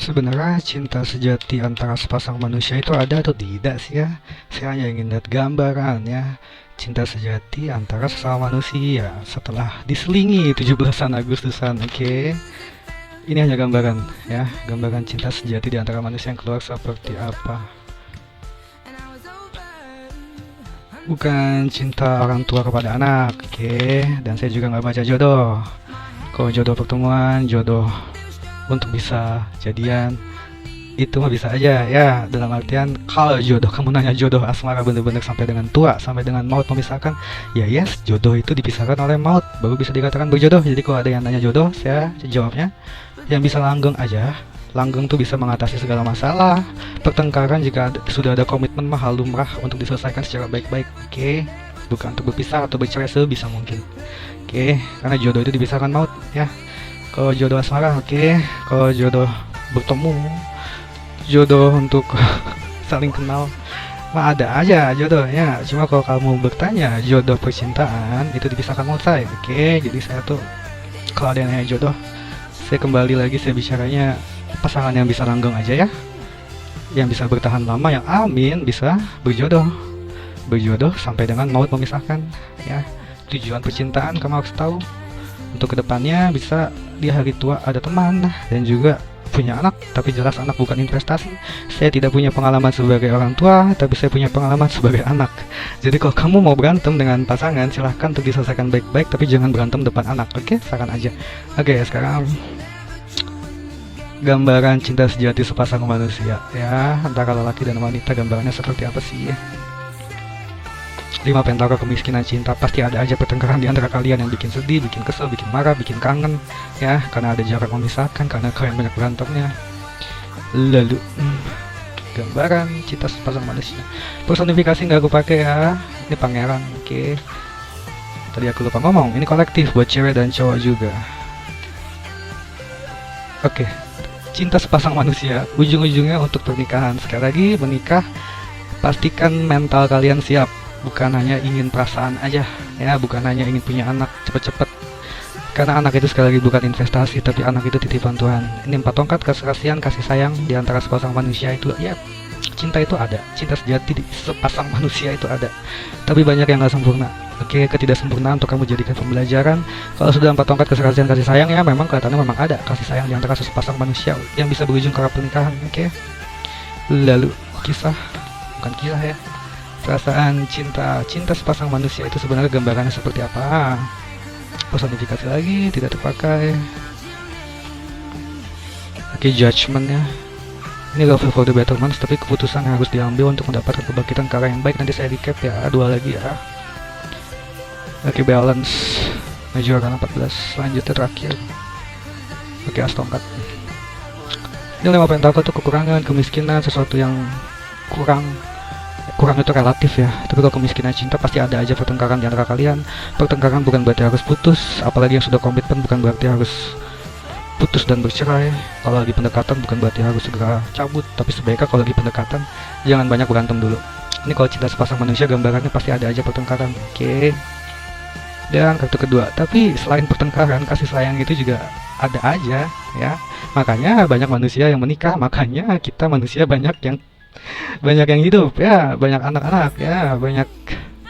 Sebenarnya cinta sejati antara sepasang manusia itu ada atau tidak sih ya? Saya hanya ingin lihat gambaran ya. Cinta sejati antara sesama manusia setelah diselingi 17-an Agustusan, oke? Ini hanya gambaran ya, gambaran cinta sejati di antara manusia yang keluar seperti apa. Bukan cinta orang tua kepada anak, oke? Dan saya juga nggak baca jodoh. Kalau jodoh pertemuan, jodoh untuk bisa jadian, itu mah bisa aja ya, dalam artian kalau jodoh, kamu nanya jodoh asmara bener-bener sampai dengan tua, sampai dengan maut memisahkan, ya yes, jodoh itu dipisahkan oleh maut baru bisa dikatakan berjodoh. Jadi kalau ada yang nanya jodoh, saya jawabnya yang bisa langgeng aja. Langgeng tuh bisa mengatasi segala masalah. Pertengkaran jika sudah ada komitmen mah hal lumrah untuk diselesaikan secara baik-baik, oke? Bukan untuk berpisah atau bercerai sebisa mungkin, oke? Karena jodoh itu dipisahkan maut ya. Kalau jodoh asmara, oke. Kalau jodoh bertemu, jodoh untuk saling kenal, mah ada aja jodohnya. Cuma kalau kamu bertanya jodoh percintaan, itu dipisahkan maut saya, oke. Jadi saya tuh kalau ada yang nanya jodoh, saya kembali lagi, saya bicaranya pasangan yang bisa langgeng aja ya, yang bisa bertahan lama, yang amin bisa berjodoh sampai dengan maut memisahkan ya. Tujuan percintaan kamu harus tahu, untuk kedepannya bisa di hari tua ada teman dan juga punya anak, tapi jelas anak bukan investasi. Saya tidak punya pengalaman sebagai orang tua, tapi saya punya pengalaman sebagai anak. Jadi kalau kamu mau berantem dengan pasangan, silahkan untuk diselesaikan baik-baik, tapi jangan berantem depan anak, oke? Saran aja. Oke, sekarang gambaran cinta sejati sepasang manusia ya, antara lelaki dan wanita, gambarannya seperti apa sih ya? 5 pentaka kemiskinan cinta. Pasti ada aja pertengkaran di antara kalian yang bikin sedih, bikin kesel, bikin marah, bikin kangen ya, karena ada jarak memisahkan, karena kalian banyak berantemnya. Lalu gambaran cinta sepasang manusia, personifikasi nggak aku pakai ya, ini pangeran, oke. Tadi aku lupa ngomong, ini kolektif buat cewek dan cowok juga, oke. Cinta sepasang manusia ujung-ujungnya untuk pernikahan. Sekali lagi, menikah pastikan mental kalian siap. Bukan hanya ingin perasaan aja ya, bukan hanya ingin punya anak cepet-cepet, karena anak itu sekali lagi bukan investasi, tapi anak itu titipan Tuhan. Ini 4 tongkat keserasian, kasih sayang di antara sepasang manusia itu ya. Cinta itu ada, cinta sejati di sepasang manusia itu ada, tapi banyak yang nggak sempurna, oke. Ketidaksempurnaan untuk kamu jadikan pembelajaran. Kalau sudah 4 tongkat keserasian, kasih sayang ya, memang kelihatannya memang ada kasih sayang di antara sepasang manusia yang bisa berujung ke pernikahan, oke. Lalu kisah, bukan kisah ya, perasaan cinta sepasang manusia itu sebenarnya gambarannya seperti apa? Personifikasi lagi tidak terpakai. Oke, judgment ya. Ini love for the betterment, tapi keputusan yang harus diambil untuk mendapatkan kebangkitan ke arah yang baik. Nanti saya recap ya, 2 lagi ya. Oke, balance. Major 14. Selanjutnya terakhir. Oke, as tongkat. Ini 5 pentakel tuh kekurangan, kemiskinan, sesuatu yang kurang itu relatif ya. Tapi kalau kemiskinan cinta pasti ada aja pertengkaran di antara kalian. Pertengkaran bukan berarti harus putus, apalagi yang sudah komitmen bukan berarti harus putus dan bercerai. Kalau lagi pendekatan bukan berarti harus segera cabut, tapi sebaiknya kalau lagi pendekatan jangan banyak berantem dulu. Ini kalau cinta sepasang manusia gambarannya pasti ada aja pertengkaran, oke. Dan kartu kedua, tapi selain pertengkaran, kasih sayang itu juga ada aja ya. Makanya banyak manusia yang menikah, makanya kita manusia banyak yang hidup ya, banyak anak-anak ya, banyak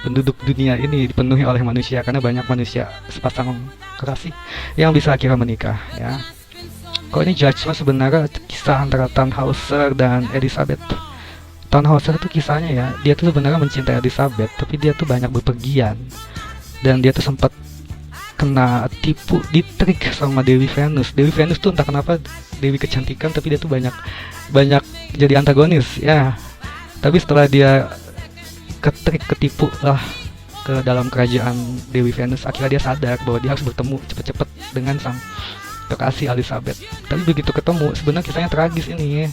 penduduk dunia ini dipenuhi oleh manusia, karena banyak manusia sepasang kekasih yang bisa akhirnya menikah ya. Kalau ini judgment sebenarnya kisah antara Tannhäuser dan Elizabeth. Tannhäuser itu kisahnya ya, dia tuh sebenarnya mencintai Elizabeth, tapi dia tuh banyak bepergian dan dia tuh sempat kena tipu, ditrik sama Dewi Venus. Dewi Venus tuh entah kenapa dewi kecantikan, tapi dia tuh banyak jadi antagonis ya. Tapi setelah dia ketipu lah ke dalam kerajaan Dewi Venus, akhirnya dia sadar bahwa dia harus bertemu cepet-cepet dengan sang kekasih Elizabeth. Tapi begitu ketemu, sebenarnya kisahnya tragis ini.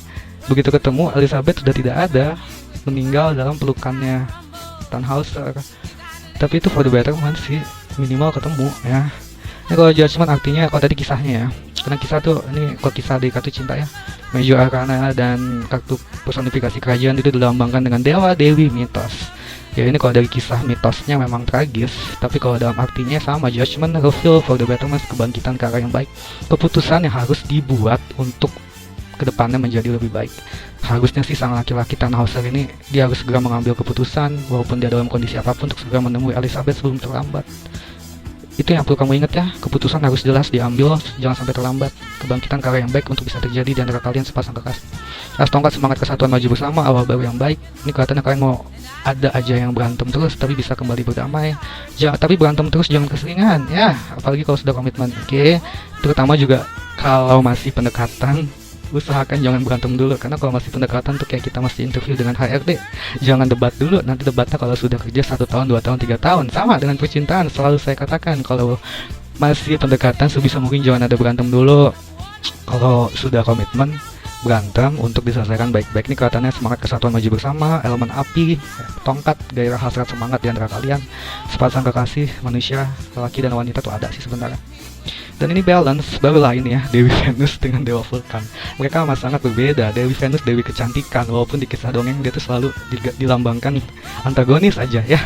Begitu ketemu, Elizabeth sudah tidak ada, meninggal dalam pelukannya Tannhäuser. Tapi itu for the betterment sih, minimal ketemu ya. Ini kalau judgment artinya, kalau tadi kisahnya ya, karena kisah tuh, ini kalau kisah di kartu cinta ya, Major Arcana dan kartu personifikasi kerajaan itu dilambangkan dengan dewa, dewi, mitos. Ya ini kalau dari kisah mitosnya memang tragis, tapi kalau dalam artinya sama, judgment, reveal for the betterment, kebangkitan ke arah yang baik, keputusan yang harus dibuat untuk kedepannya menjadi lebih baik. Harusnya sih sang laki-laki Tannhäuser ini dia harus segera mengambil keputusan walaupun dia dalam kondisi apapun untuk segera menemui Elizabeth sebelum terlambat. Itu yang perlu kamu ingat ya, keputusan harus jelas diambil, jangan sampai terlambat. Kebangkitan karya yang baik untuk bisa terjadi di antara kalian sepasang kekasih. As tongkat semangat kesatuan maju bersama, awal baru yang baik. Ini kelihatannya kalian mau ada aja yang berantem terus, tapi bisa kembali berdamai. Tapi berantem terus jangan keseringan ya, apalagi kalau sudah komitmen. Oke, terutama juga kalau masih pendekatan, usahakan jangan berantem dulu, karena kalau masih pendekatan tuh kayak kita masih interview dengan HRD, jangan debat dulu. Nanti debatnya kalau sudah kerja 1 tahun, 2 tahun, 3 tahun. Sama dengan percintaan, selalu saya katakan kalau masih pendekatan sebisa mungkin jangan ada berantem dulu. Kalau sudah komitmen, berantem untuk diselesaikan baik-baik. Ini kelihatannya semangat kesatuan maju bersama, elemen api, tongkat, gairah hasrat semangat di antara kalian. Sepasang kekasih manusia, lelaki dan wanita tuh ada sih sebenarnya. Dan ini balance, barulah ini ya, Dewi Venus dengan Dewa Vulkan. Mereka amat sangat berbeda. Dewi Venus, Dewi kecantikan, walaupun di kisah dongeng dia tuh selalu dilambangkan antagonis aja ya.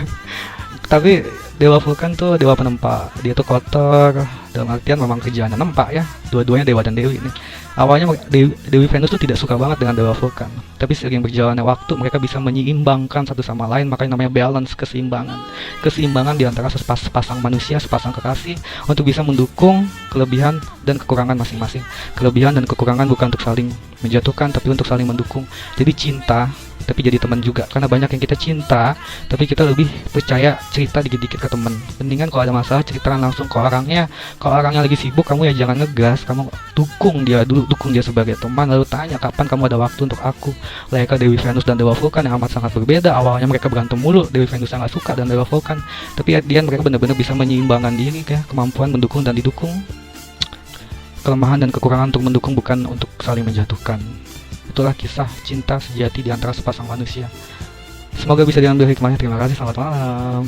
Tapi Dewa Vulkan tuh dewa penempa, dia tuh kotor, dalam artian memang kerjaannya nempa ya. Dua-duanya dewa dan dewi ini. Awalnya Dewi Venus tuh tidak suka banget dengan Dewa Vulkan, tapi seiring berjalannya waktu mereka bisa menyeimbangkan satu sama lain, makanya namanya balance, keseimbangan di antara sepasang manusia, sepasang kekasih, untuk bisa mendukung kelebihan dan kekurangan masing-masing. Kelebihan dan kekurangan bukan untuk saling menjatuhkan, tapi untuk saling mendukung. Jadi cinta tapi jadi teman juga, karena banyak yang kita cinta tapi kita lebih percaya cerita dikit-dikit ke teman. Mendingan kalau ada masalah ceritakan langsung ke orangnya. Kalau orangnya lagi sibuk, kamu ya jangan ngegas, kamu dukung dia dulu, dukung dia sebagai teman, lalu tanya kapan kamu ada waktu untuk aku. Layaknya Dewi Venus dan Dewa Vulkan yang amat sangat berbeda. Awalnya mereka berantem mulu, Dewi Venus sangat suka dan Dewa Vulkan, tapi at the end mereka benar-benar bisa menyeimbangkan diri ya, kemampuan mendukung dan didukung, kelemahan dan kekurangan untuk mendukung, bukan untuk saling menjatuhkan. Itulah kisah cinta sejati di antara sepasang manusia. Semoga bisa diambil hikmahnya. Terima kasih, selamat malam.